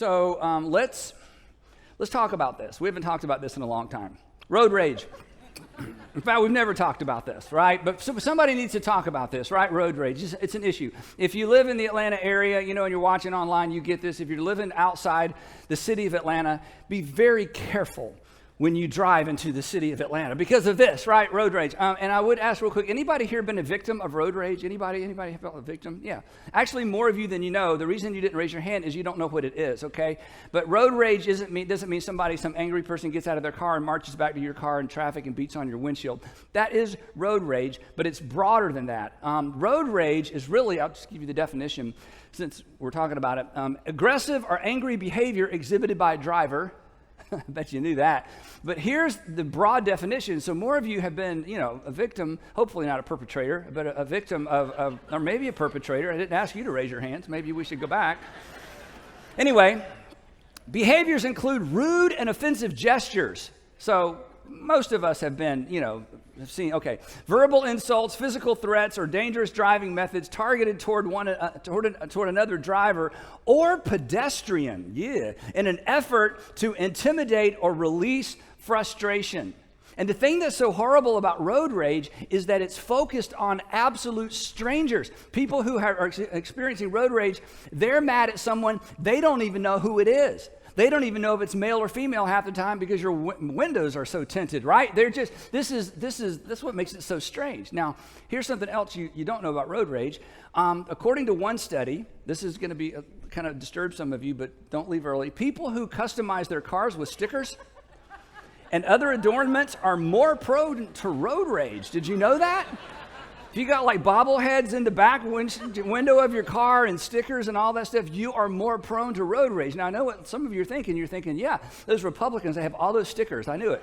Let's talk about this. We haven't talked about this in a long time. Road rage. In fact, we've never talked about this, right? But somebody needs to talk about this, right? Road rage. It's an issue. If you live in the Atlanta area, and you're watching online, you get this. If you're living outside the city of Atlanta, be very careful when you drive into the city of Atlanta because of this, right? Road rage. And I would ask real quick, anybody here been a victim of road rage? Anybody felt a victim? Yeah. Actually, more of you than you know. The reason you didn't raise your hand is you don't know what it is, okay? But road rage doesn't mean some angry person gets out of their car and marches back to your car in traffic and beats on your windshield. That is road rage, but it's broader than that. Road rage is really, I'll just give you the definition since we're talking about it, aggressive or angry behavior exhibited by a driver. I bet you knew that. But here's the broad definition. So more of you have been, a victim, hopefully not a perpetrator, but a victim of, or maybe a perpetrator. I didn't ask you to raise your hands. Maybe we should go back. Anyway, behaviors include rude and offensive gestures. So most of us have been, have seen, verbal insults, physical threats, or dangerous driving methods targeted toward another driver or pedestrian, in an effort to intimidate or release frustration. And the thing that's so horrible about road rage is that it's focused on absolute strangers. People who are experiencing road rage, they're mad at someone, they don't even know who it is. They don't even know if it's male or female half the time because your windows are so tinted, right? They're just, this is what makes it so strange. Now, here's something else you don't know about road rage. According to one study, this is going to be kind of disturb some of you, but don't leave early. People who customize their cars with stickers and other adornments are more prone to road rage. Did you know that? If you got like bobbleheads in the back window of your car and stickers and all that stuff, you are more prone to road rage. Now, I know what some of you are thinking. You're thinking, yeah, those Republicans, they have all those stickers. I knew it.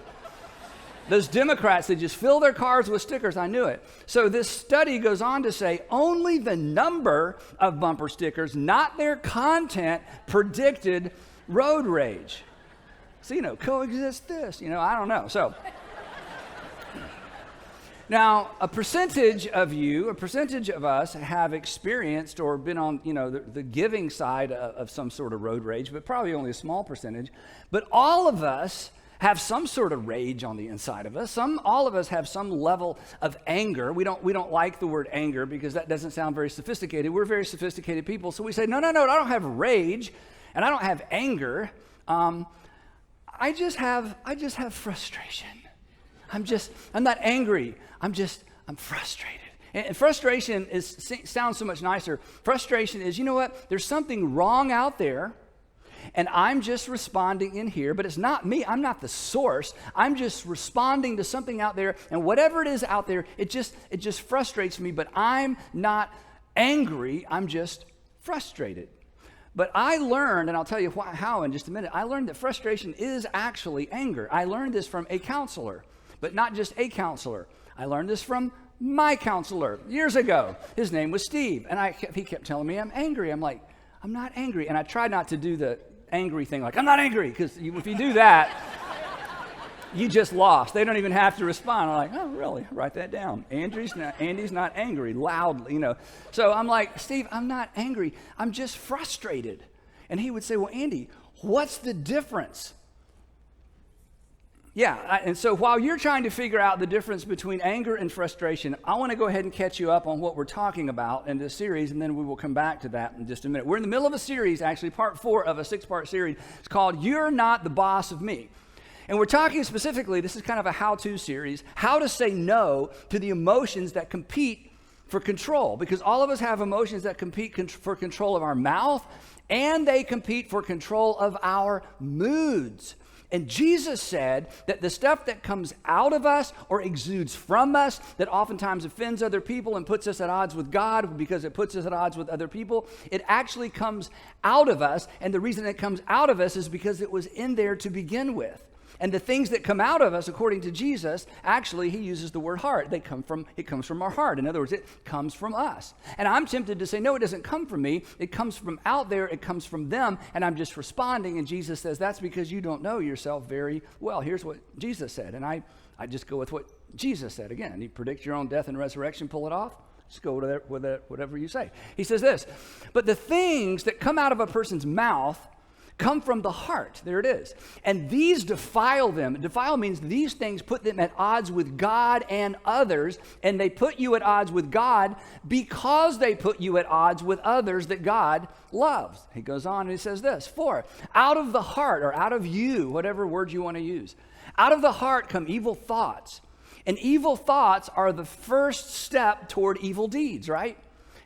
Those Democrats, they just fill their cars with stickers. I knew it. So this study goes on to say only the number of bumper stickers, not their content, predicted road rage. So, coexist this, I don't know. So... Now, a percentage of us have experienced or been on, the giving side of some sort of road rage, but probably only a small percentage. But all of us have some sort of rage on the inside of us. All of us have some level of anger. We don't like the word anger because that doesn't sound very sophisticated. We're very sophisticated people, so we say, no, I don't have rage, and I don't have anger. I just have frustration. I'm not angry. I'm frustrated. And frustration sounds so much nicer. Frustration is, there's something wrong out there, and I'm just responding in here, but it's not me. I'm not the source. I'm just responding to something out there, and whatever it is out there, it just frustrates me, but I'm not angry. I'm just frustrated. But I learned, and I'll tell you how in just a minute, I learned that frustration is actually anger. I learned this from a counselor. But not just a counselor. I learned this from my counselor years ago. His name was Steve. And he kept telling me I'm angry. I'm like, I'm not angry. And I tried not to do the angry thing like, I'm not angry. Because if you do that, you just lost. They don't even have to respond. I'm like, oh, really? Write that down. Andy's not angry, loudly, So I'm like, Steve, I'm not angry. I'm just frustrated. And he would say, well, Andy, what's the difference? Yeah, and so while you're trying to figure out the difference between anger and frustration, I want to go ahead and catch you up on what we're talking about in this series, and then we will come back to that in just a minute. We're in the middle of a series, actually, part 4 of a 6-part series. It's called You're Not the Boss of Me. And we're talking specifically, this is kind of a how-to series, how to say no to the emotions that compete for control. Because all of us have emotions that compete for control of our mouth, and they compete for control of our moods. And Jesus said that the stuff that comes out of us or exudes from us that oftentimes offends other people and puts us at odds with God because it puts us at odds with other people, it actually comes out of us. And the reason it comes out of us is because it was in there to begin with. And the things that come out of us, according to Jesus, actually, he uses the word heart. It comes from our heart. In other words, it comes from us. And I'm tempted to say, no, it doesn't come from me. It comes from out there. It comes from them. And I'm just responding. And Jesus says, that's because you don't know yourself very well. Here's what Jesus said. And I just go with what Jesus said. Again, you predict your own death and resurrection, pull it off. Just go with whatever you say. He says this, but the things that come out of a person's mouth come from the heart. There it is. And these defile them. Defile means these things put them at odds with God and others, and they put you at odds with God because they put you at odds with others that God loves. He goes on and he says this, for out of the heart, or out of you, whatever word you want to use, out of the heart come evil thoughts. And evil thoughts are the first step toward evil deeds, right?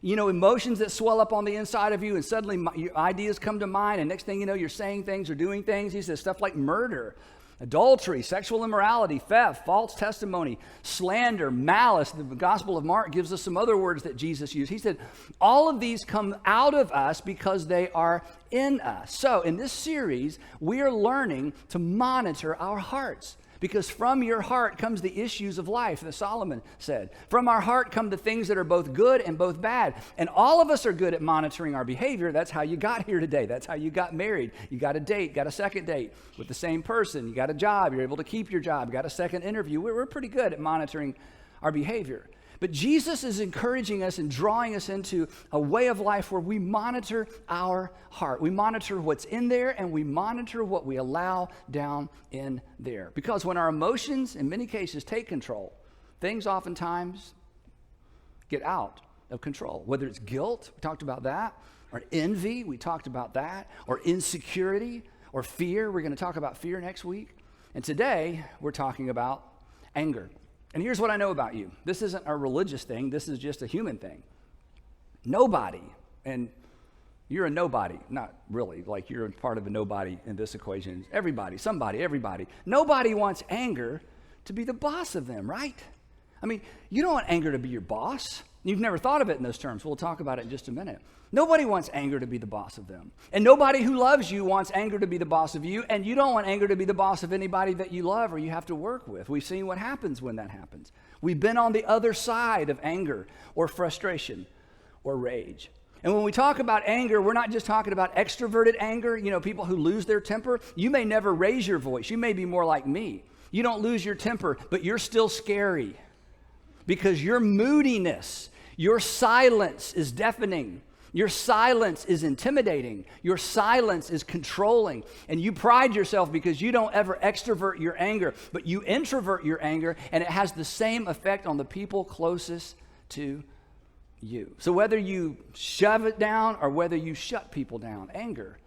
You know, emotions that swell up on the inside of you, and suddenly your ideas come to mind, and next thing you know, you're saying things or doing things. He says stuff like murder, adultery, sexual immorality, theft, false testimony, slander, malice. The Gospel of Mark gives us some other words that Jesus used. He said, all of these come out of us because they are in us. So in this series, we are learning to monitor our hearts. Because from your heart comes the issues of life, that Solomon said. From our heart come the things that are both good and both bad. And all of us are good at monitoring our behavior. That's how you got here today. That's how you got married. You got a date, got a second date with the same person. You got a job. You're able to keep your job. You got a second interview. We're pretty good at monitoring our behavior. But Jesus is encouraging us and drawing us into a way of life where we monitor our heart. We monitor what's in there, and we monitor what we allow down in there. Because when our emotions, in many cases, take control, things oftentimes get out of control. Whether it's guilt, we talked about that, or envy, we talked about that, or insecurity, or fear. We're going to talk about fear next week. And today, we're talking about anger. And here's what I know about you. This isn't a religious thing. This is just a human thing. Nobody, and you're a nobody, not really, like you're part of a nobody in this equation. Everybody, somebody, everybody. Nobody wants anger to be the boss of them, right? I mean, you don't want anger to be your boss. You've never thought of it in those terms. We'll talk about it in just a minute. Nobody wants anger to be the boss of them. And nobody who loves you wants anger to be the boss of you. And you don't want anger to be the boss of anybody that you love or you have to work with. We've seen what happens when that happens. We've been on the other side of anger or frustration or rage. And when we talk about anger, we're not just talking about extroverted anger, you know, people who lose their temper. You may never raise your voice. You may be more like me. You don't lose your temper, but you're still scary because your moodiness, your silence is deafening. Your silence is intimidating. Your silence is controlling. And you pride yourself because you don't ever extrovert your anger, but you introvert your anger, and it has the same effect on the people closest to you. So whether you shove it down or whether you shut people down, anger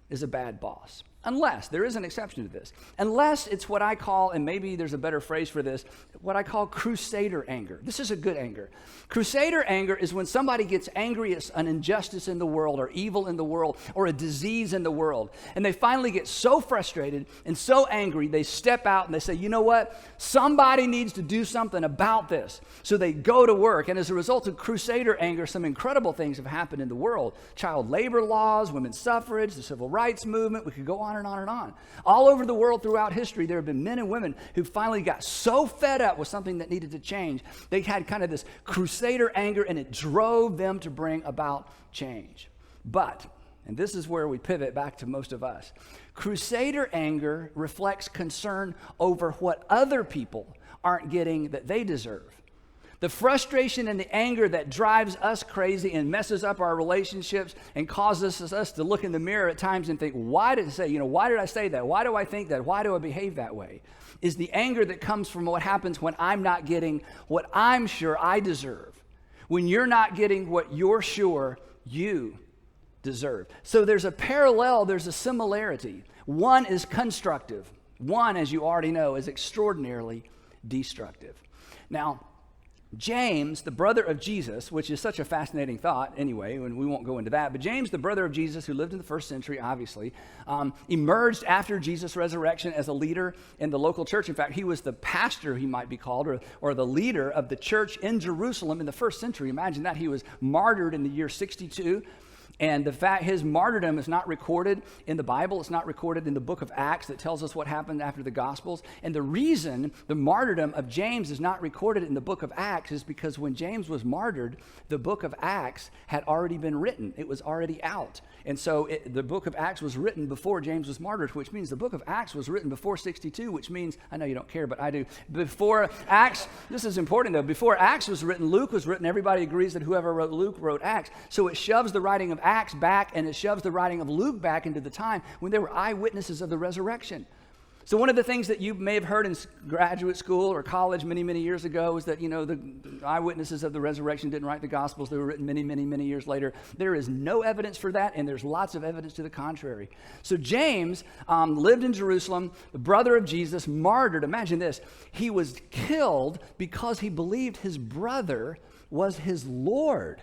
is a bad boss. Unless, there is an exception to this, unless it's what I call, and maybe there's a better phrase for this, what I call crusader anger. This is a good anger. Crusader anger is when somebody gets angry at an injustice in the world or evil in the world or a disease in the world, and they finally get so frustrated and so angry, they step out and they say, you know what, somebody needs to do something about this. So they go to work, and as a result of crusader anger, some incredible things have happened in the world. Child labor laws, women's suffrage, the civil rights movement, we could go on and on and on. All over the world throughout history, there have been men and women who finally got so fed up with something that needed to change. They had kind of this crusader anger, and it drove them to bring about change. But, and this is where we pivot back to most of us, crusader anger reflects concern over what other people aren't getting that they deserve. The frustration and the anger that drives us crazy and messes up our relationships and causes us to look in the mirror at times and think, why did I say that? Why do I think that? Why do I behave that way? Is the anger that comes from what happens when I'm not getting what I'm sure I deserve. When you're not getting what you're sure you deserve. So there's a parallel, there's a similarity. One is constructive. One, as you already know, is extraordinarily destructive. Now, James, the brother of Jesus, which is such a fascinating thought anyway, and we won't go into that, but James, the brother of Jesus, who lived in the first century, obviously, emerged after Jesus' resurrection as a leader in the local church. In fact, he was the pastor, he might be called, or the leader of the church in Jerusalem in the first century. Imagine that. He was martyred in the year 62. And the fact his martyrdom is not recorded in the Bible. It's not recorded in the book of Acts that tells us what happened after the Gospels. And the reason the martyrdom of James is not recorded in the book of Acts is because when James was martyred, the book of Acts had already been written. It was already out. And so the book of Acts was written before James was martyred, which means the book of Acts was written before 62, which means, I know you don't care, but I do. Before Acts, this is important though, before Acts was written, Luke was written. Everybody agrees that whoever wrote Luke wrote Acts. So it shoves the writing of Acts back, and it shoves the writing of Luke back into the time when they were eyewitnesses of the resurrection. So one of the things that you may have heard in graduate school or college many, many years ago is that, the eyewitnesses of the resurrection didn't write the Gospels. They were written many, many, many years later. There is no evidence for that, and there's lots of evidence to the contrary. So James lived in Jerusalem, the brother of Jesus, martyred. Imagine this. He was killed because he believed his brother was his Lord.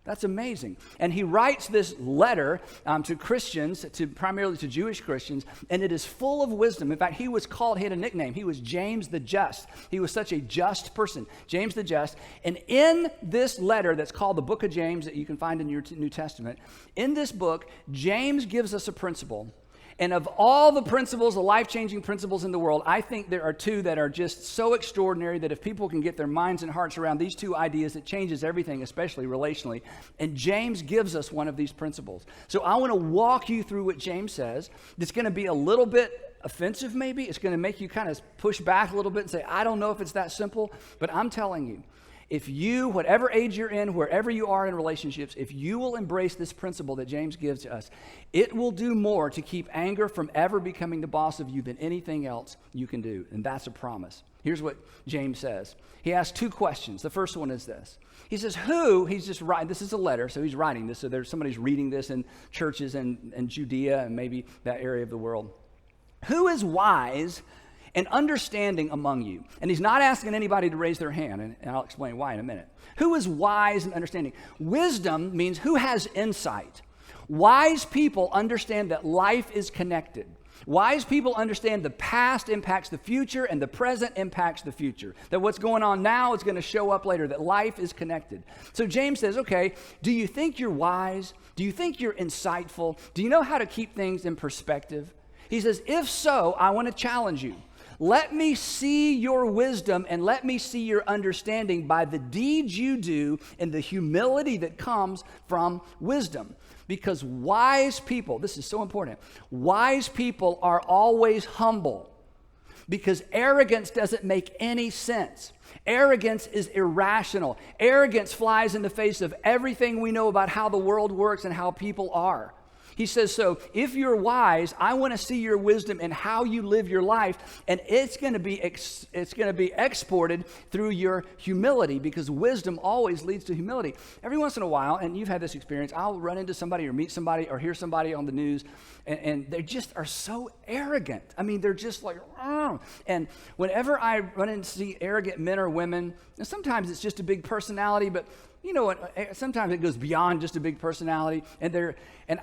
That's amazing. And he writes this letter to Christians, primarily to Jewish Christians, and it is full of wisdom. In fact, he had a nickname. He was James the Just. He was such a just person, James the Just. And in this letter that's called the Book of James that you can find in your New Testament, in this book, James gives us a principle. And of all the principles, the life-changing principles in the world, I think there are two that are just so extraordinary that if people can get their minds and hearts around these two ideas, it changes everything, especially relationally. And James gives us one of these principles. So I want to walk you through what James says. It's going to be a little bit offensive maybe. It's going to make you kind of push back a little bit and say, I don't know if it's that simple, but I'm telling you, if you, whatever age you're in, wherever you are in relationships, if you will embrace this principle that James gives to us, it will do more to keep anger from ever becoming the boss of you than anything else you can do. And that's a promise. Here's what James says. He asks two questions. The first one is this. He says, he's just writing, this is a letter, so he's writing this. So somebody's reading this in churches in Judea and maybe that area of the world. Who is wise and understanding among you? And he's not asking anybody to raise their hand, and I'll explain why in a minute. Who is wise and understanding? Wisdom means who has insight. Wise people understand that life is connected. Wise people understand the past impacts the future and the present impacts the future. That what's going on now is going to show up later, that life is connected. So James says, okay, do you think you're wise? Do you think you're insightful? Do you know how to keep things in perspective? He says, if so, I want to challenge you. Let me see your wisdom and let me see your understanding by the deeds you do and the humility that comes from wisdom. Because wise people, this is so important, wise people are always humble. Because arrogance doesn't make any sense. Arrogance is irrational. Arrogance flies in the face of everything we know about how the world works and how people are. He says, so if you're wise, I want to see your wisdom in how you live your life, and it's going to be exported through your humility, because wisdom always leads to humility. Every once in a while, and you've had this experience, I'll run into somebody or meet somebody or hear somebody on the news, and they just are so arrogant. I mean, they're just like, oh. And whenever I run into see arrogant men or women, and sometimes it's just a big personality, but you know what, sometimes it goes beyond just a big personality, and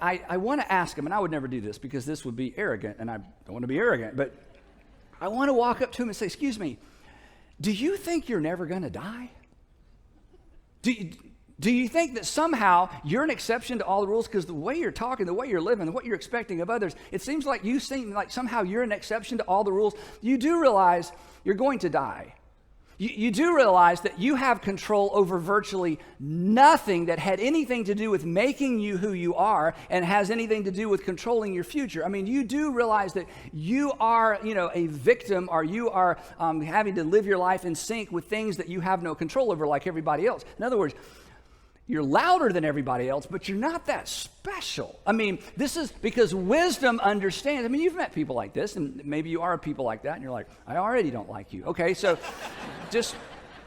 I want to ask them, and I would never do this because this would be arrogant, and I don't want to be arrogant, but I want to walk up to them and say, excuse me, do you think you're never going to die? Do you think that somehow you're an exception to all the rules because the way you're talking, the way you're living, what you're expecting of others, it seems like you seem like somehow you're an exception to all the rules. You do realize you're going to die. You do realize that you have control over virtually nothing that had anything to do with making you who you are and has anything to do with controlling your future. I mean, you do realize that you are, a victim, or you are having to live your life in sync with things that you have no control over like everybody else. In other words, you're louder than everybody else, but you're not that special. I mean, this is because wisdom understands. I mean, you've met people like this, and maybe you are people like that, and you're like, I already don't like you. Okay, so just,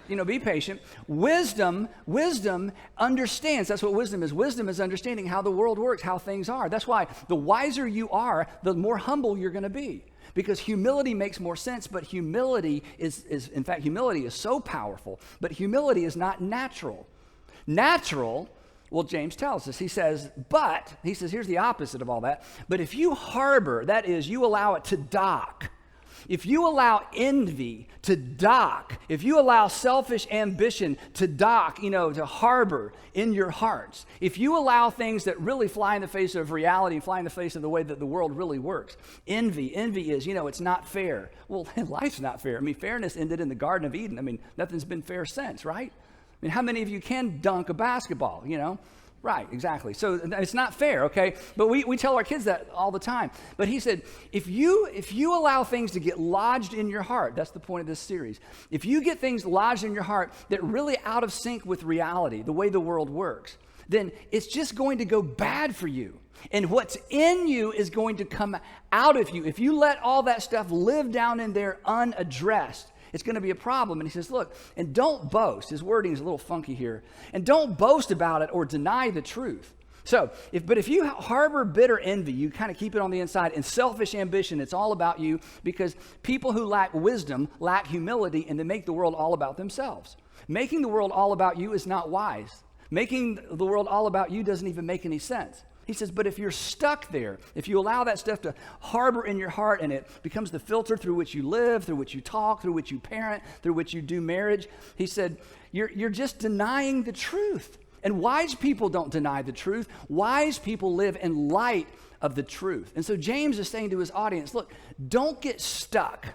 be patient. Wisdom understands. That's what wisdom is. Wisdom is understanding how the world works, how things are. That's why the wiser you are, the more humble you're going to be. Because humility makes more sense, but humility is so powerful, but humility is not natural. Natural, well, James tells us, he says, here's the opposite of all that. But if you harbor, that is, you allow it to dock. If you allow envy to dock, if you allow selfish ambition to dock, to harbor in your hearts, if you allow things that really fly in the face of reality, fly in the face of the way that the world really works, envy is, it's not fair. Well, life's not fair. I mean, fairness ended in the Garden of Eden. I mean, nothing's been fair since, right? I mean, how many of you can dunk a basketball, Right, exactly. So it's not fair, okay? But we tell our kids that all the time. But he said, if you allow things to get lodged in your heart, that's the point of this series. If you get things lodged in your heart that really out of sync with reality, the way the world works, then it's just going to go bad for you. And what's in you is going to come out of you. If you let all that stuff live down in there unaddressed, it's going to be a problem. And he says, look, and don't boast. His wording is a little funky here. And don't boast about it or deny the truth. So, if you harbor bitter envy, you kind of keep it on the inside, and selfish ambition, it's all about you, because people who lack wisdom lack humility, and they make the world all about themselves. Making the world all about you is not wise. Making the world all about you doesn't even make any sense. He says, but if you're stuck there, if you allow that stuff to harbor in your heart and it becomes the filter through which you live, through which you talk, through which you parent, through which you do marriage, he said, you're just denying the truth. And wise people don't deny the truth. Wise people live in light of the truth. And so James is saying to his audience, look, don't get stuck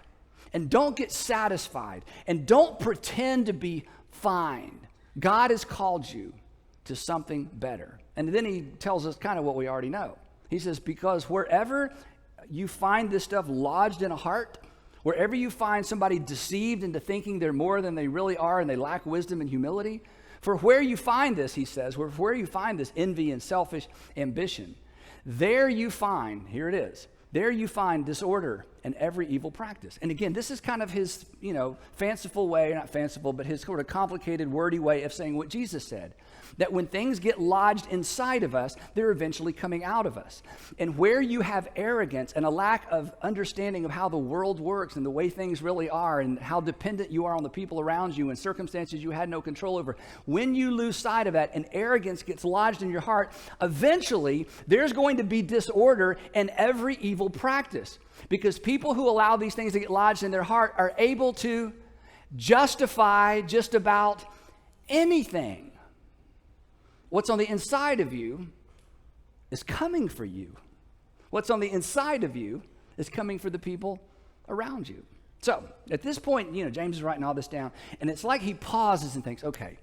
and don't get satisfied and don't pretend to be fine. God has called you to something better. And then he tells us kind of what we already know. He says, because wherever you find this stuff lodged in a heart, wherever you find somebody deceived into thinking they're more than they really are and they lack wisdom and humility, for where you find this, he says, where you find this envy and selfish ambition, there you find, here it is, there you find disorder and every evil practice. And again, this is kind of his, fanciful way, not fanciful, but his sort of complicated, wordy way of saying what Jesus said. That when things get lodged inside of us, they're eventually coming out of us. And where you have arrogance and a lack of understanding of how the world works and the way things really are and how dependent you are on the people around you and circumstances you had no control over, when you lose sight of that and arrogance gets lodged in your heart, eventually there's going to be disorder and every evil practice. Because people who allow these things to get lodged in their heart are able to justify just about anything. What's on the inside of you is coming for you. What's on the inside of you is coming for the people around you. So at this point, James is writing all this down, and it's like he pauses and thinks, okay,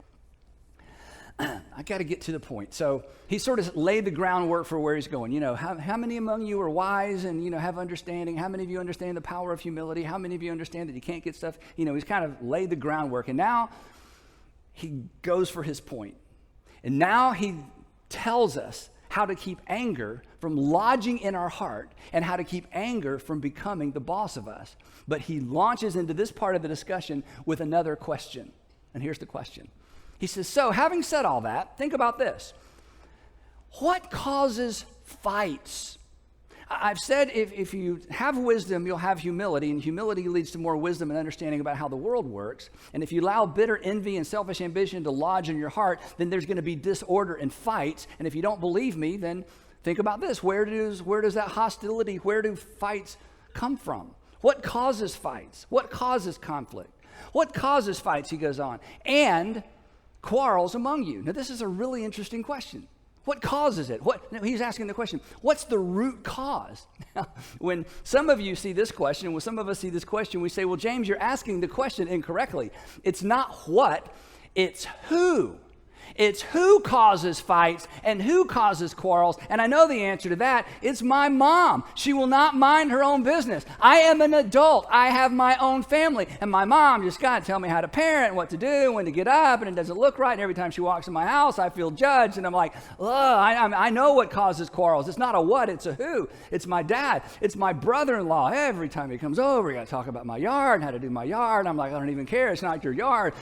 I got to get to the point. So he sort of laid the groundwork for where he's going. How many among you are wise and, have understanding? How many of you understand the power of humility? How many of you understand that you can't get stuff? He's kind of laid the groundwork, and now he goes for his point. And now he tells us how to keep anger from lodging in our heart and how to keep anger from becoming the boss of us. But he launches into this part of the discussion with another question. And here's the question. He says, so having said all that, think about this. What causes fights? I've said if you have wisdom, you'll have humility, and humility leads to more wisdom and understanding about how the world works. And if you allow bitter envy and selfish ambition to lodge in your heart, then there's going to be disorder and fights. And if you don't believe me, then think about this. Where does that hostility, where do fights come from? What causes fights? What causes conflict? What causes fights, he goes on, and quarrels among you? Now, this is a really interesting question. What causes it? He's asking the question, what's the root cause? Now, when some of you see this question, when some of us see this question, we say, well, James, you're asking the question incorrectly. It's not what, it's who. It's who causes fights and who causes quarrels. And I know the answer to that. It's my mom. She will not mind her own business. I am an adult. I have my own family. And my mom just got to tell me how to parent, what to do, when to get up, and it doesn't look right. And every time she walks in my house, I feel judged. And I'm like, I know what causes quarrels. It's not a what, it's a who. It's my dad. It's my brother-in-law. Every time he comes over, he got to talk about my yard and how to do my yard. And I'm like, I don't even care. It's not your yard.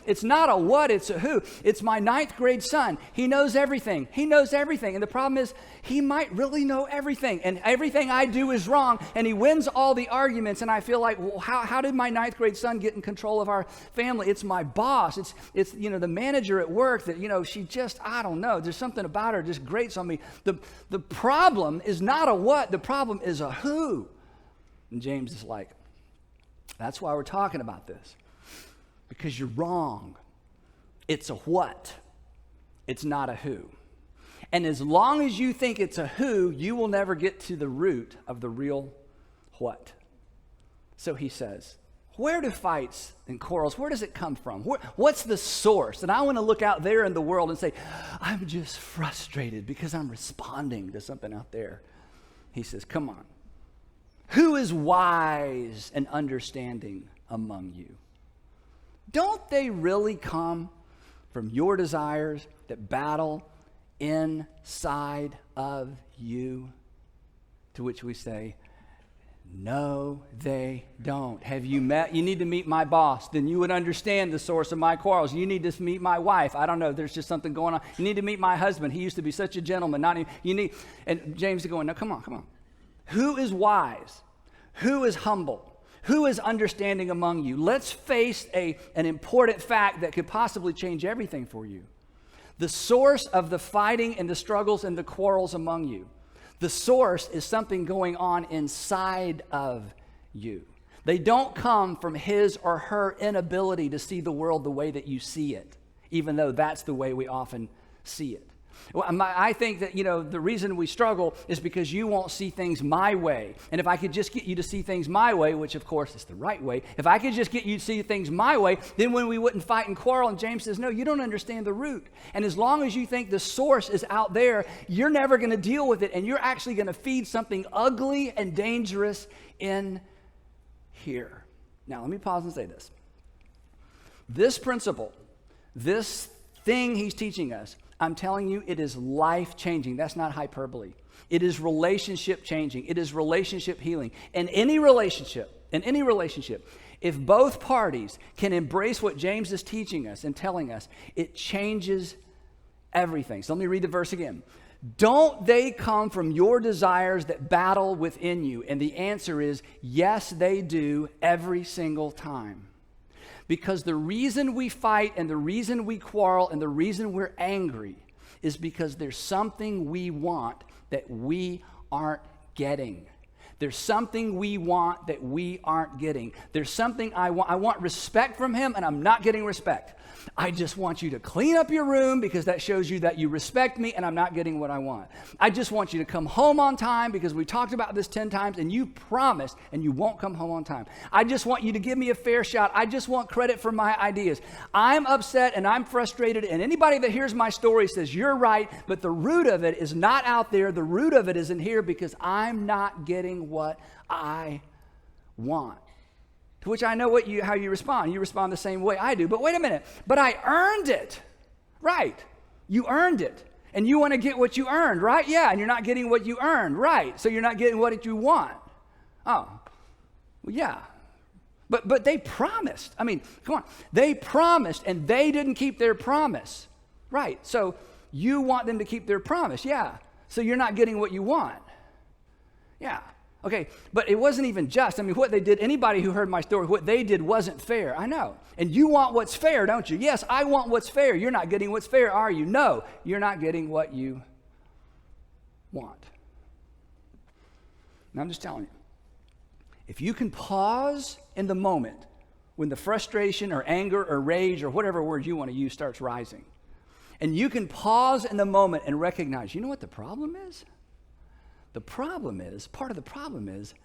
It's not a what, it's a who. It's my ninth grade son. He knows everything. He knows everything. And the problem is he might really know everything. And everything I do is wrong. And he wins all the arguments. And I feel like, well, how did my ninth grade son get in control of our family? It's my boss. It's the manager at work that, she just, I don't know. There's something about her just grates on me. The problem is not a what. The problem is a who. And James is like, that's why we're talking about this. Because you're wrong. It's a what. It's not a who. And as long as you think it's a who, you will never get to the root of the real what. So he says, where do fights and quarrels, where does it come from? What's the source? And I want to look out there in the world and say, I'm just frustrated because I'm responding to something out there. He says, come on. Who is wise and understanding among you? Don't they really come from your desires that battle inside of you? To which we say, no, they don't. Have you met? You need to meet my boss. Then you would understand the source of my quarrels. You need to meet my wife. I don't know. There's just something going on. You need to meet my husband. He used to be such a gentleman. Not even, you need. And James is going, no, come on. Who is wise? Who is humble? Who is understanding among you? Let's face an important fact that could possibly change everything for you. The source of the fighting and the struggles and the quarrels among you. The source is something going on inside of you. They don't come from his or her inability to see the world the way that you see it, even though that's the way we often see it. Well, I think that, the reason we struggle is because you won't see things my way. And if I could just get you to see things my way, which of course is the right way, if I could just get you to see things my way, then when we wouldn't fight and quarrel. And James says, no, you don't understand the root. And as long as you think the source is out there, you're never going to deal with it. And you're actually going to feed something ugly and dangerous in here. Now, let me pause and say this. This principle, this thing he's teaching us, I'm telling you, it is life-changing. That's not hyperbole. It is relationship-changing. It is relationship healing. In any relationship, if both parties can embrace what James is teaching us and telling us, it changes everything. So let me read the verse again. Don't they come from your desires that battle within you? And the answer is, yes, they do every single time. Because the reason we fight and the reason we quarrel and the reason we're angry is because there's something we want that we aren't getting. There's something we want that we aren't getting. There's something I want. I want respect from him, and I'm not getting respect. I just want you to clean up your room because that shows you that you respect me, and I'm not getting what I want. I just want you to come home on time because we talked about this 10 times, and you promised, and you won't come home on time. I just want you to give me a fair shot. I just want credit for my ideas. I'm upset, and I'm frustrated, and anybody that hears my story says, you're right, but the root of it is not out there. The root of it is in here because I'm not getting what I want. To which I know how you respond. You respond the same way I do. But wait a minute. But I earned it. Right. You earned it. And you want to get what you earned, right? Yeah, and you're not getting what you earned. Right. So you're not getting what you want. Oh. Well, yeah. But they promised. I mean, come on. They promised and they didn't keep their promise. Right. So you want them to keep their promise. Yeah. So you're not getting what you want. Yeah. Okay, but it wasn't even just. I mean, what they did, anybody who heard my story, what they did wasn't fair. I know. And you want what's fair, don't you? Yes, I want what's fair. You're not getting what's fair, are you? No, you're not getting what you want. Now, I'm just telling you. If you can pause in the moment when the frustration or anger or rage or whatever word you want to use starts rising, and you can pause in the moment and recognize, you know what the problem is? Part of the problem is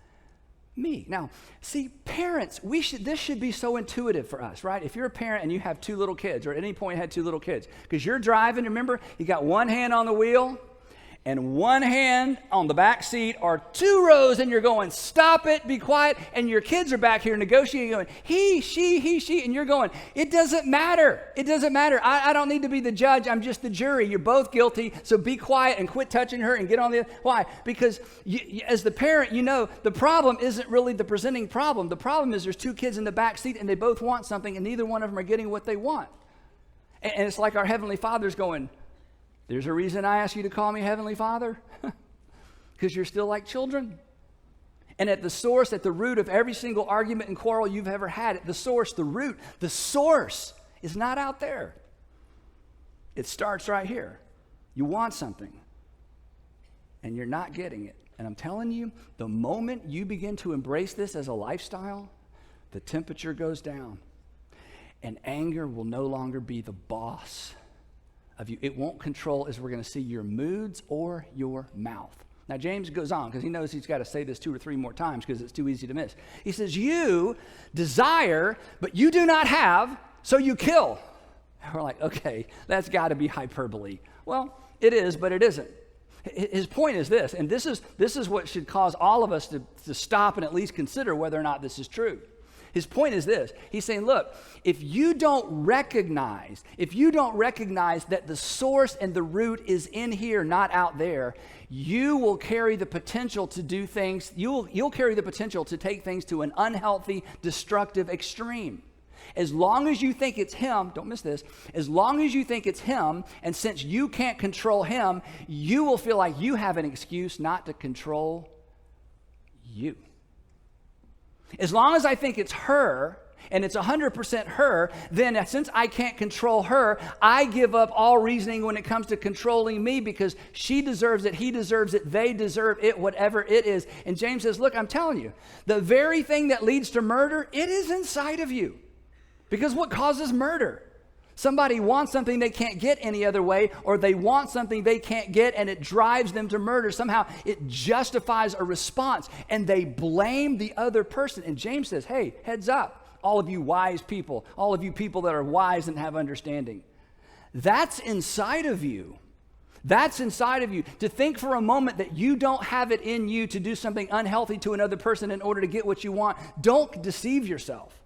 me. Now, see, parents, this should be so intuitive for us, right? If you're a parent and you have 2 little kids, or at any point had 2 little kids, because you're driving, remember, you got one hand on the wheel and one hand on the back seat, or 2 rows, and you're going, stop it, be quiet, and your kids are back here negotiating, going, he, she, and you're going, it doesn't matter. It doesn't matter. I don't need to be the judge. I'm just the jury. You're both guilty, so be quiet and quit touching her and get on the... Why? Because as the parent, the problem isn't really the presenting problem. The problem is there's 2 kids in the back seat, and they both want something, and neither one of them are getting what they want. And it's like our Heavenly Father's going, there's a reason I ask you to call me Heavenly Father, because you're still like children. And at the source, at the root of every single argument and quarrel you've ever had, at the source, the root, the source is not out there. It starts right here. You want something, and you're not getting it. And I'm telling you, the moment you begin to embrace this as a lifestyle, the temperature goes down, and anger will no longer be the boss of you. It won't control, as we're going to see, your moods or your mouth. Now, James goes on because he knows he's got to say this 2 or 3 more times because it's too easy to miss. He says, you desire, but you do not have, so you kill. And we're like, okay, that's got to be hyperbole. Well, it is, but it isn't. His point is this, and this is what should cause all of us to stop and at least consider whether or not this is true. His point is this. He's saying, look, if you don't recognize that the source and the root is in here, not out there, you will carry the potential to do things, you'll carry the potential to take things to an unhealthy, destructive extreme. As long as you think it's him, don't miss this, as long as you think it's him, and since you can't control him, you will feel like you have an excuse not to control you. As long as I think it's her, and it's 100% her, then since I can't control her, I give up all reasoning when it comes to controlling me because she deserves it, he deserves it, they deserve it, whatever it is. And James says, look, I'm telling you, the very thing that leads to murder, it is inside of you. Because what causes murder? Somebody wants something they can't get any other way, or they want something they can't get, and it drives them to murder. Somehow it justifies a response, and they blame the other person. And James says, hey, heads up, all of you wise people, all of you people that are wise and have understanding. That's inside of you. That's inside of you. To think for a moment that you don't have it in you to do something unhealthy to another person in order to get what you want, don't deceive yourself.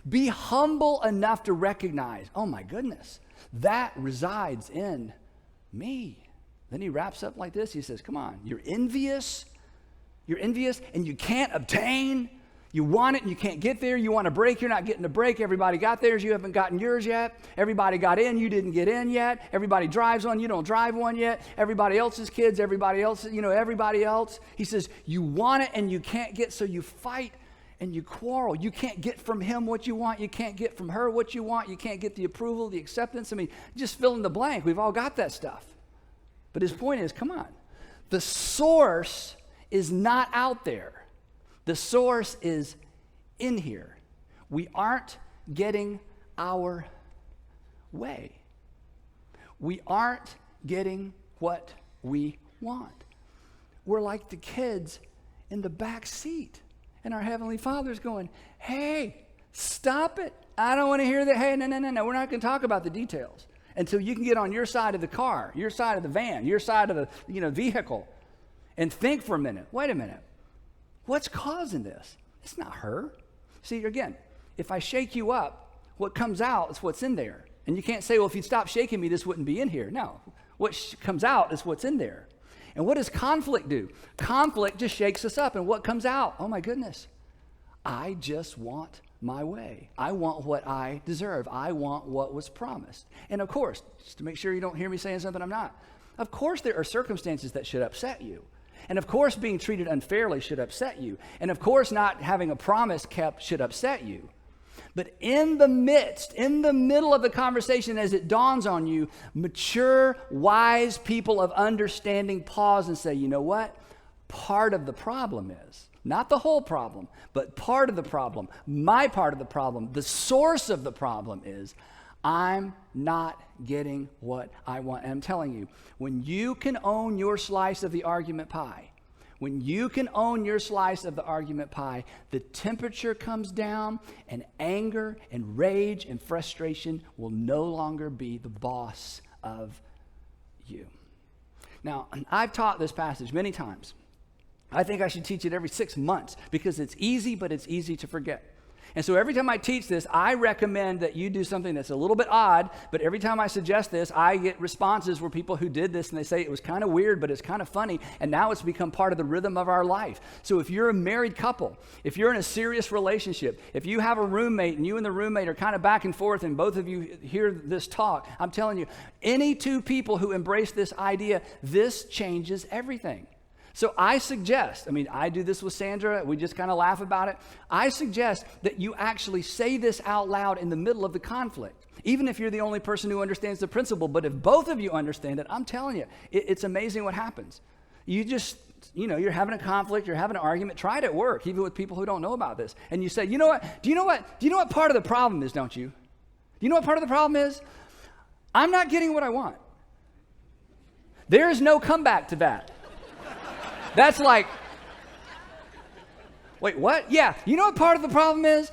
Be humble enough to recognize, oh my goodness, that resides in me. Then he wraps up like this. He says, come on, you're envious and you can't obtain. You want it and you can't get there. You want a break, you're not getting a break. Everybody got theirs, you haven't gotten yours yet. Everybody got in, you didn't get in yet. Everybody drives one, you don't drive one yet. Everybody else's kids, everybody else. He says, you want it and you can't get, so you fight and you quarrel. You can't get from him what you want. You can't get from her what you want. You can't get the approval, the acceptance. I mean, just fill in the blank. We've all got that stuff. But his point is, come on. The source is not out there. The source is in here. We aren't getting our way. We aren't getting what we want. We're like the kids in the back seat. And our Heavenly Father's going, hey, stop it. I don't want to hear that. Hey, no. We're not going to talk about the details until you can get on your side of the car, your side of the van, your side of the vehicle, and think for a minute. Wait a minute. What's causing this? It's not her. See, again, if I shake you up, what comes out is what's in there. And you can't say, well, if you'd stop shaking me, this wouldn't be in here. No. What comes out is what's in there. And what does conflict do? Conflict just shakes us up. And what comes out? Oh, my goodness. I just want my way. I want what I deserve. I want what was promised. And of course, just to make sure you don't hear me saying something I'm not, of course there are circumstances that should upset you. And of course being treated unfairly should upset you. And of course not having a promise kept should upset you. But in the middle of the conversation, as it dawns on you, mature, wise people of understanding pause and say, you know what? Part of the problem is, not the whole problem, but part of the problem, my part of the problem, the source of the problem is, I'm not getting what I want. And I'm telling you, when you can own your slice of the argument pie, the temperature comes down, and anger and rage and frustration will no longer be the boss of you. Now, I've taught this passage many times. I think I should teach it every 6 months because it's easy, but it's easy to forget. And so every time I teach this, I recommend that you do something that's a little bit odd, but every time I suggest this, I get responses where people who did this and they say it was kind of weird, but it's kind of funny, and now it's become part of the rhythm of our life. So if you're a married couple, if you're in a serious relationship, if you have a roommate and you and the roommate are kind of back and forth and both of you hear this talk, I'm telling you, any two people who embrace this idea, this changes everything. So I suggest, I do this with Sandra, we just kind of laugh about it. I suggest that you actually say this out loud in the middle of the conflict, even if you're the only person who understands the principle. But if both of you understand it, I'm telling you, it's amazing what happens. You just, you're having a conflict, you're having an argument, try it at work, even with people who don't know about this. And you say, you know what, do you know what part of the problem is, don't you? Do you know what part of the problem is? I'm not getting what I want. There is no comeback to that. That's like, wait, what? Yeah, you know what part of the problem is?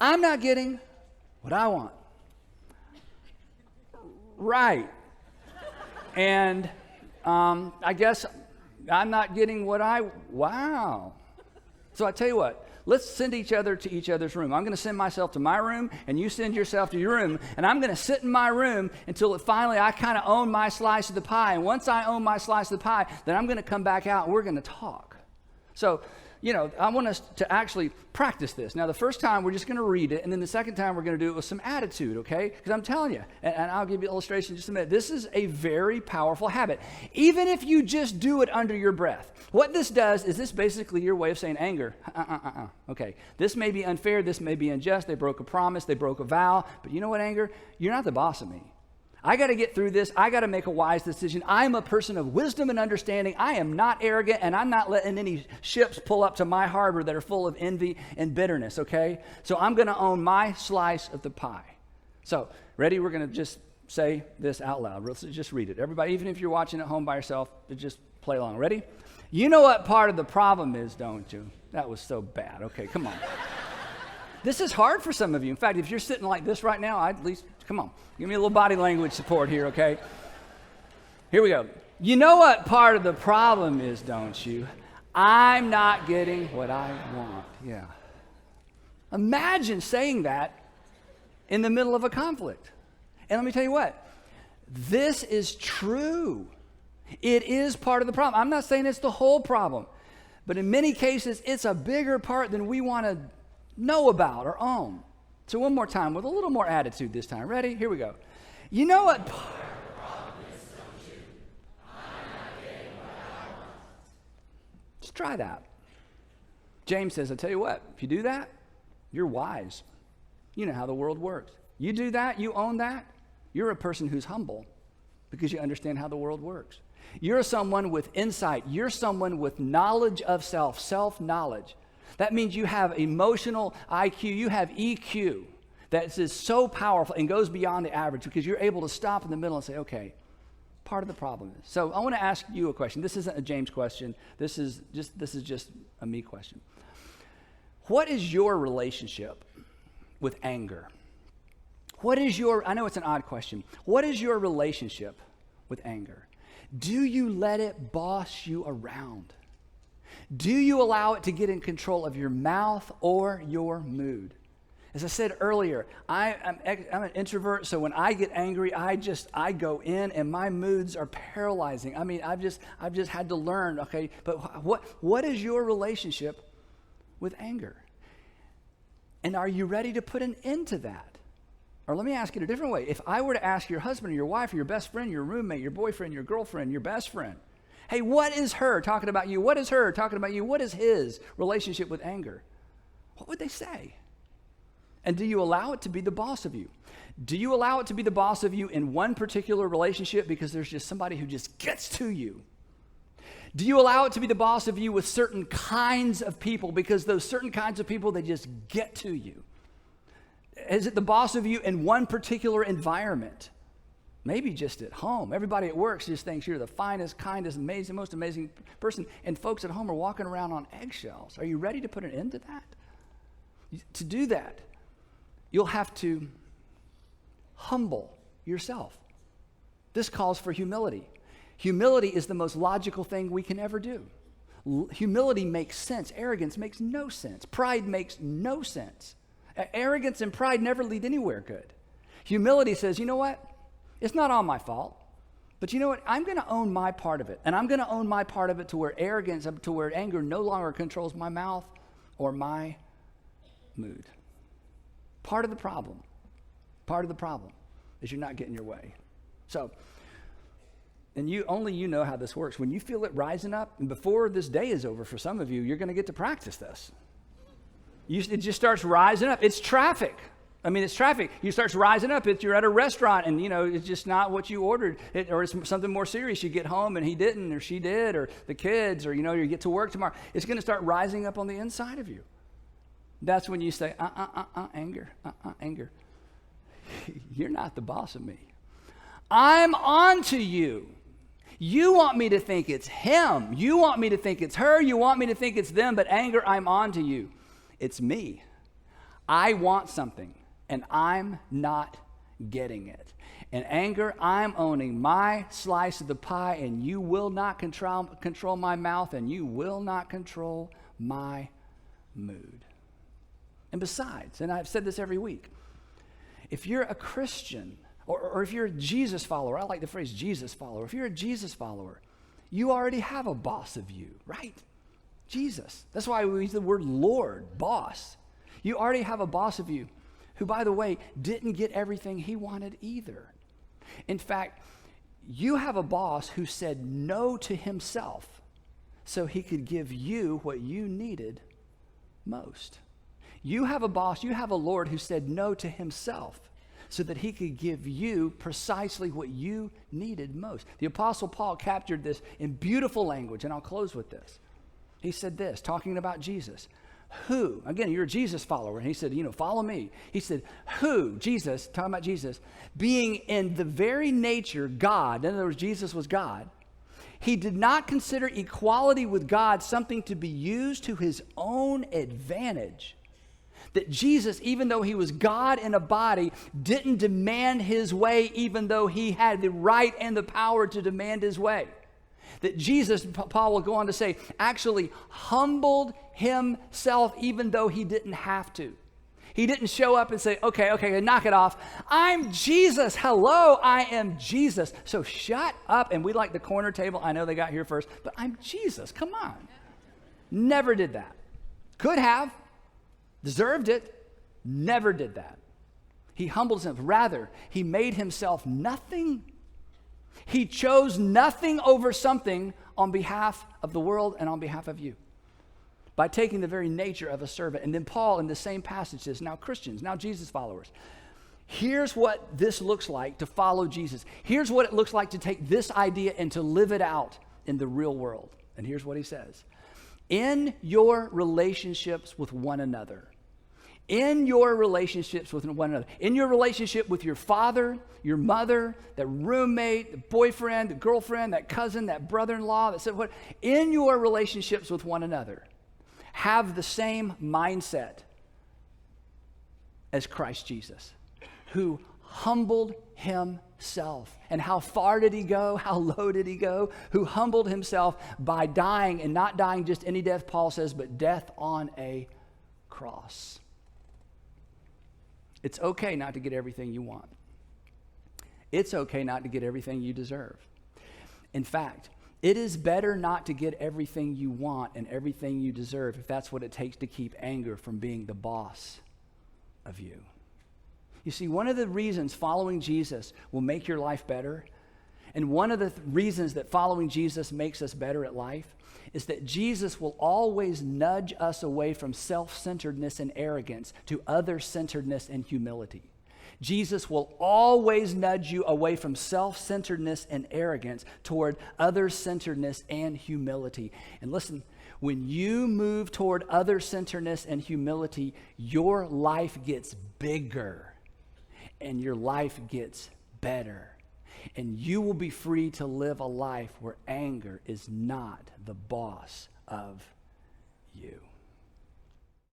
I'm not getting what I want. Right. And I guess I'm not getting wow. So I tell you what, let's send each other to each other's room. I'm going to send myself to my room, and you send yourself to your room, and I'm going to sit in my room until finally I kind of own my slice of the pie. And once I own my slice of the pie, then I'm going to come back out, and we're going to talk. So, I want us to actually practice this. Now, the first time, we're just going to read it, and then the second time, we're going to do it with some attitude, okay? Because I'm telling you, and I'll give you an illustration in just a minute, this is a very powerful habit. Even if you just do it under your breath. What this does is this basically your way of saying anger. Okay, this may be unfair, this may be unjust, they broke a promise, they broke a vow, but you know what, anger? You're not the boss of me. I got to get through this. I got to make a wise decision. I'm a person of wisdom and understanding. I am not arrogant, and I'm not letting any ships pull up to my harbor that are full of envy and bitterness, okay? So I'm going to own my slice of the pie. So, ready? We're going to just say this out loud. Let's just read it. Everybody, even if you're watching at home by yourself, just play along. Ready? You know what part of the problem is, don't you? That was so bad. Okay, come on. This is hard for some of you. In fact, if you're sitting like this right now, I'd at least, come on, give me a little body language support here, okay? Here we go. You know what part of the problem is, don't you? I'm not getting what I want. Yeah. Imagine saying that in the middle of a conflict. And let me tell you what, this is true. It is part of the problem. I'm not saying it's the whole problem, but in many cases, it's a bigger part than we want to know about or own. So one more time with a little more attitude this time. Ready? Here we go. You know what? Just try that. James says, I tell you what, if you do that, you're wise. You know how the world works. You do that, you own that, you're a person who's humble because you understand how the world works. You're someone with insight. You're someone with knowledge of self, self-knowledge. That means you have emotional IQ, you have EQ that is so powerful and goes beyond the average because you're able to stop in the middle and say, okay, part of the problem is. So I want to ask you a question. This isn't a James question. This is just a me question. What is your relationship with anger? I know it's an odd question. What is your relationship with anger? Do you let it boss you around? Do you allow it to get in control of your mouth or your mood? As I said earlier, I'm an introvert, so when I get angry, I go in and my moods are paralyzing. I mean, I've just had to learn, okay, but what is your relationship with anger? And are you ready to put an end to that? Or let me ask it a different way. If I were to ask your husband or your wife or your best friend, your roommate, your boyfriend, your girlfriend, your best friend, hey, what is her talking about you? What is her talking about you? What is his relationship with anger? What would they say? And do you allow it to be the boss of you? Do you allow it to be the boss of you in one particular relationship because there's just somebody who just gets to you? Do you allow it to be the boss of you with certain kinds of people because those certain kinds of people, they just get to you? Is it the boss of you in one particular environment? Maybe just at home. Everybody at work just thinks you're the finest, kindest, amazing, most amazing person, and folks at home are walking around on eggshells. Are you ready to put an end to that? To do that, you'll have to humble yourself. This calls for humility. Humility is the most logical thing we can ever do. Humility makes sense. Arrogance makes no sense. Pride makes no sense. Arrogance and pride never lead anywhere good. Humility says, you know what? It's not all my fault. But you know what? I'm going to own my part of it. And I'm going to own my part of it to where arrogance, to where anger no longer controls my mouth or my mood. Part of the problem is you're not getting your way. So, and you know how this works. When you feel it rising up, and before this day is over for some of you, you're going to get to practice this. It just starts rising up. It's traffic. It's traffic. You starts rising up. You're at a restaurant, and it's just not what you ordered, or it's something more serious. You get home, and he didn't, or she did, or the kids, or you get to work tomorrow. It's going to start rising up on the inside of you. That's when you say, anger. You're not the boss of me. I'm on to you. You want me to think it's him. You want me to think it's her. You want me to think it's them. But anger, I'm on to you. It's me. I want something, and I'm not getting it. And anger, I'm owning my slice of the pie, and you will not control my mouth, and you will not control my mood. And besides, and I've said this every week, if you're a Christian or if you're a Jesus follower, I like the phrase Jesus follower. If you're a Jesus follower, you already have a boss of you, right? Jesus. That's why we use the word Lord, boss. You already have a boss of you who, by the way, didn't get everything he wanted either. In fact, you have a boss who said no to himself so he could give you what you needed most. You have a boss, you have a Lord who said no to himself so that he could give you precisely what you needed most. The Apostle Paul captured this in beautiful language, and I'll close with this. He said this, talking about Jesus. Who, again, you're a Jesus follower, and he said, follow me. He said, who, Jesus, talking about Jesus, being in the very nature God, in other words, Jesus was God, he did not consider equality with God something to be used to his own advantage. That Jesus, even though he was God in a body, didn't demand his way, even though he had the right and the power to demand his way. That Jesus, Paul will go on to say, actually humbled himself even though he didn't have to. He didn't show up and say, okay, knock it off. I'm Jesus. Hello, I am Jesus. So shut up. And we like the corner table. I know they got here first, but I'm Jesus. Come on. Never did that. Could have. Deserved it. Never did that. He humbled himself. Rather, he made himself nothing. He chose nothing over something on behalf of the world and on behalf of you by taking the very nature of a servant. And then Paul in the same passage says, now Christians, now Jesus followers, here's what this looks like to follow Jesus. Here's what it looks like to take this idea and to live it out in the real world. And here's what he says. In your relationships with one another, in your relationships with one another, in your relationship with your father, your mother, that roommate, the boyfriend, the girlfriend, that cousin, that brother-in-law, that said what, in your relationships with one another, have the same mindset as Christ Jesus, who humbled himself. And how far did he go? How low did he go? Who humbled himself by dying, and not dying just any death, Paul says, but death on a cross. It's okay not to get everything you want. It's okay not to get everything you deserve. In fact, it is better not to get everything you want and everything you deserve if that's what it takes to keep anger from being the boss of you. You see, one of the reasons following Jesus will make your life better, and one of the reasons that following Jesus makes us better at life, is that Jesus will always nudge us away from self-centeredness and arrogance to other-centeredness and humility. Jesus will always nudge you away from self-centeredness and arrogance toward other-centeredness and humility. And listen, when you move toward other-centeredness and humility, your life gets bigger and your life gets better. And you will be free to live a life where anger is not the boss of you.